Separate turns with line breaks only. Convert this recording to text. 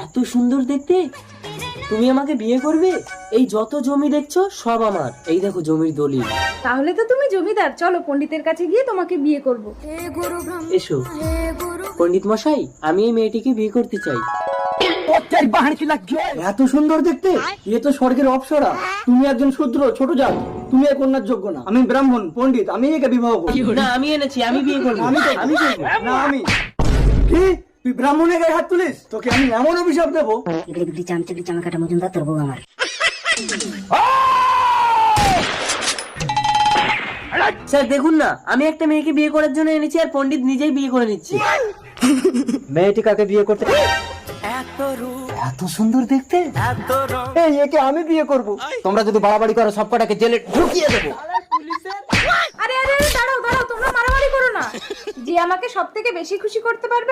এত সুন্দর দেখতে, তুমি আমাকে বিয়ে করবে? এই যত জমি দেখছো সব আমার, এই দেখো জমির দলিল।
তাহলে তো তুমি জমিদার, চলো পণ্ডিতের কাছে গিয়ে তোমাকে বিয়ে করব।
এসো পণ্ডিত মশাই, আমি এই মেয়েটিকে বিয়ে করতে চাই।
এত সুন্দর দেখতে, এ তো স্বর্গের অপ্সরা। তুমি একজন শূদ্র ছোট জাত, তুমি এ কন্যার যোগ্য না। আমি ব্রাহ্মণ পণ্ডিত, আমি একে বিবাহ করব।
না আমি এনেছি, আমি বিয়ে করবো।
আমি করবো। না আমি। কি তুই ব্রাহ্মণের গায়ে হাত তুলিস? তোকে আমি এমন অভিশাপ দেবো।
চামচুকি চামাকাটা মজুমদার তোর বউ আমার।
স্যার দেখুন না, আমি একটা মেয়েকে বিয়ে করার জন্য এনেছি আর পণ্ডিত নিজেই বিয়ে করে নিচ্ছে।
মেয়েটি কাকে বিয়ে করতে? এত সুন্দর দেখতে, এই একে আমি বিয়ে করব। তোমরা যদি বাড়াবাড়ি করো সব কটাকে জেলে ঢুকিয়ে দেবো।
আরে আরে আরে, দাঁড়াও দাঁড়াও, তোমরা মারামারি করো না। যে আমাকে সব থেকে বেশি খুশি করতে পারবে